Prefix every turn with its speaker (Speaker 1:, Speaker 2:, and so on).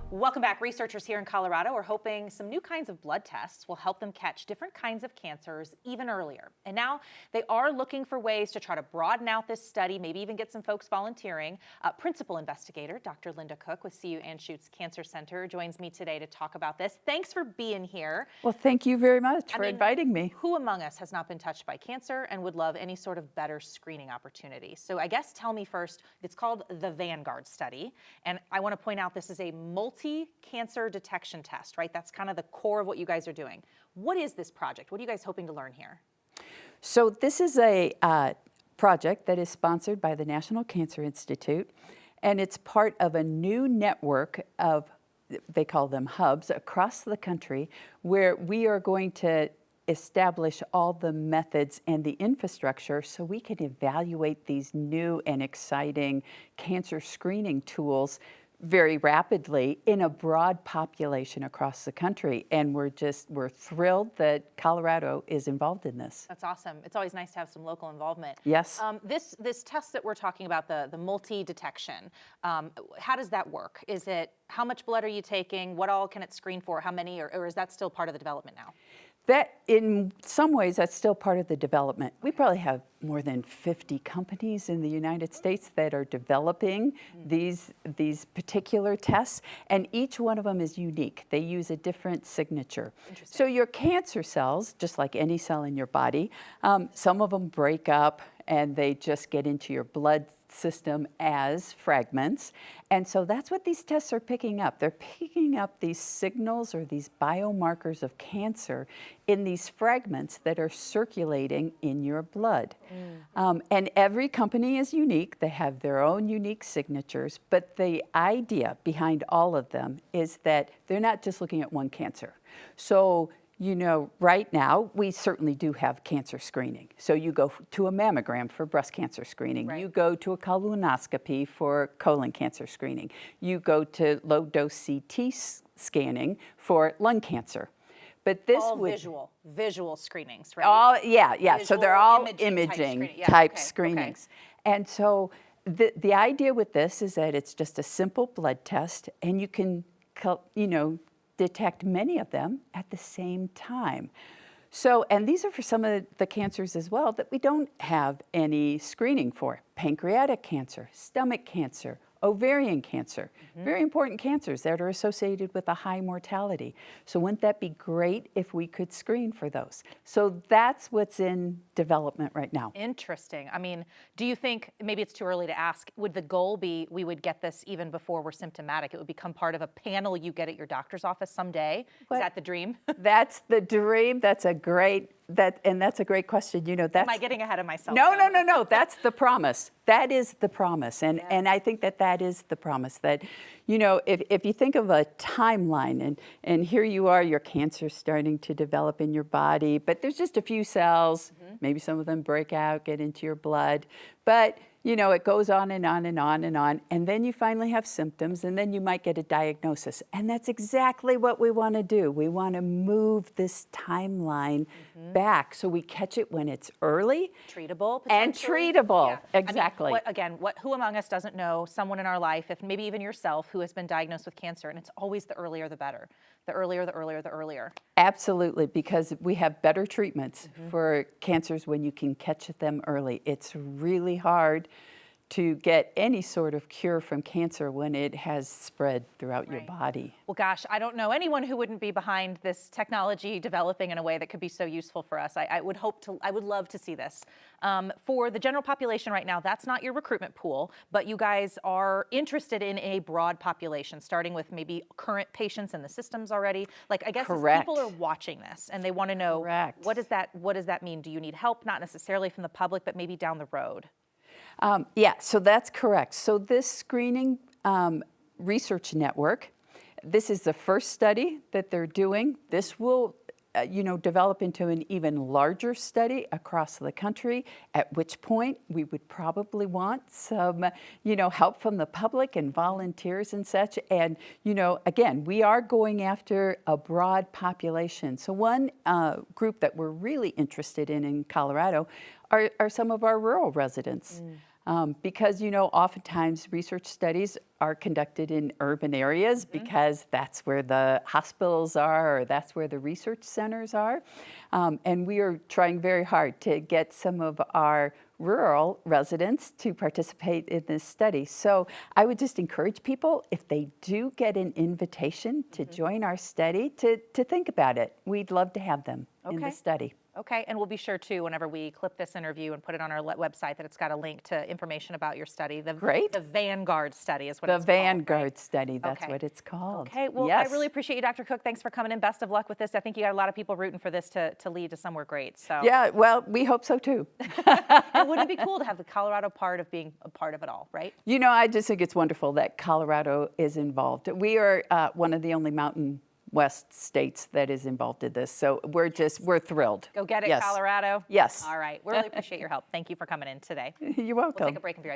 Speaker 1: Welcome back. Researchers here in Colorado are hoping some new kinds of blood tests will help them catch different kinds of cancers even earlier. And now they are looking for ways to try to broaden out this study, maybe even get some folks volunteering. Principal investigator Dr. Linda Cook with CU Anschutz Cancer Center joins me today to talk about this. Thanks for being here.
Speaker 2: Well, thank you very much for inviting me.
Speaker 1: Who among us has not been touched by cancer and would love any sort of better screening opportunity? So I guess tell me first, it's called the Vanguard Study. And I want to point out this is a multi-cancer detection test, right? That's kind of the core of what you guys are doing. What is this project? What are you guys hoping to learn here?
Speaker 2: So this is a project that is sponsored by the National Cancer Institute, and it's part of a new network of, they call them hubs, across the country, where we are going to establish all the methods and the infrastructure so we can evaluate these new and exciting cancer screening tools very rapidly in a broad population across the country. And we're thrilled that Colorado is involved in this.
Speaker 1: That's awesome. It's always nice to have some local involvement.
Speaker 2: Yes.
Speaker 1: This test that we're talking about, the multi-detection, how does that work? Is it, how much blood are you taking? What all can it screen for? How many, or is that still part of the development now?
Speaker 2: That, in some ways, that's still part of the development. We probably have more than 50 companies in the United States that are developing these particular tests, and each one of them is unique. They use a different signature. So your cancer cells, just like any cell in your body, some of them break up and they just get into your blood system as fragments. And so that's what these tests are picking up. They're picking up these signals or these biomarkers of cancer in these fragments that are circulating in your blood. And every company is unique. They have their own unique signatures, but the idea behind all of them is that they're not just looking at one cancer. So, you know, right now, we certainly do have cancer screening. So you go to a mammogram for breast cancer screening. Right. You go to a colonoscopy for colon cancer screening. You go to low-dose CT scanning for lung cancer. But this
Speaker 1: all visual screenings, right?
Speaker 2: All, yeah.
Speaker 1: Visual,
Speaker 2: so they're all
Speaker 1: imaging
Speaker 2: type screenings. Okay. And so the idea with this is that it's just a simple blood test, and you can, detect many of them at the same time. So, and these are for some of the cancers as well that we don't have any screening for. Pancreatic cancer, stomach cancer, ovarian cancer, very important cancers that are associated with a high mortality. So wouldn't that be great if we could screen for those? So that's what's in development right now.
Speaker 1: Interesting. I mean, do you think, maybe it's too early to ask, would the goal be we would get this even before we're symptomatic? It would become part of a panel you get at your doctor's office someday? Is that the dream?
Speaker 2: That's the dream. That's a great question. You know,
Speaker 1: am I getting ahead of myself?
Speaker 2: No. That's the promise. That is the promise. And I think that is the promise that, you know, if you think of a timeline and here you are, your cancer's starting to develop in your body, but there's just a few cells, maybe some of them break out, get into your blood, but you know, it goes on and on and on and on, and then you finally have symptoms, and then you might get a diagnosis. And that's exactly what we want to do. We want to move this timeline back so we catch it when it's early.
Speaker 1: Treatable,
Speaker 2: and treatable,
Speaker 1: yeah.
Speaker 2: Exactly.
Speaker 1: I mean, who among us doesn't know someone in our life, if maybe even yourself, who has been diagnosed with cancer, and it's always the earlier the better. The earlier.
Speaker 2: Absolutely, because we have better treatments for cancers when you can catch them early. It's really hard to get any sort of cure from cancer when it has spread throughout your body.
Speaker 1: Well, gosh, I don't know anyone who wouldn't be behind this technology developing in a way that could be so useful for us. I would love to see this. For the general population right now, that's not your recruitment pool, but you guys are interested in a broad population, starting with maybe current patients in the systems already. Like, I guess people are watching this and they want to know, what does that mean? Do you need help? Not necessarily from the public, but maybe down the road.
Speaker 2: Yeah, so that's correct. So this screening research network, this is the first study that they're doing. This will, develop into an even larger study across the country, at which point we would probably want some, help from the public and volunteers and such. And, again, we are going after a broad population. So one group that we're really interested in Colorado are some of our rural residents. Because, oftentimes research studies are conducted in urban areas because that's where the hospitals are or that's where the research centers are. And we are trying very hard to get some of our rural residents to participate in this study. So I would just encourage people, if they do get an invitation to join our study, to think about it. We'd love to have them in the
Speaker 1: Okay.
Speaker 2: study.
Speaker 1: Okay, and we'll be sure too, whenever we clip this interview and put it on our website, that it's got a link to information about your study.
Speaker 2: Great.
Speaker 1: The Vanguard Study is what
Speaker 2: The
Speaker 1: it's called.
Speaker 2: Vanguard Study, that's
Speaker 1: Okay.
Speaker 2: what it's called.
Speaker 1: Okay, well,
Speaker 2: Yes.
Speaker 1: I really appreciate you, Dr. Cook. Thanks for coming in. Best of luck with this. I think you got a lot of people rooting for this to lead to somewhere great. So,
Speaker 2: Yeah, well, we hope so too.
Speaker 1: and wouldn't it be cool to have the Colorado part of being a part of it all, right?
Speaker 2: I just think it's wonderful that Colorado is involved. We are one of the only Mountain West states that is involved in this, so we're thrilled.
Speaker 1: Go get it,
Speaker 2: Yes.
Speaker 1: Colorado.
Speaker 2: Yes.
Speaker 1: All right. We really appreciate your help. Thank you for coming in today.
Speaker 2: You're welcome.
Speaker 1: We'll take a break and be right back.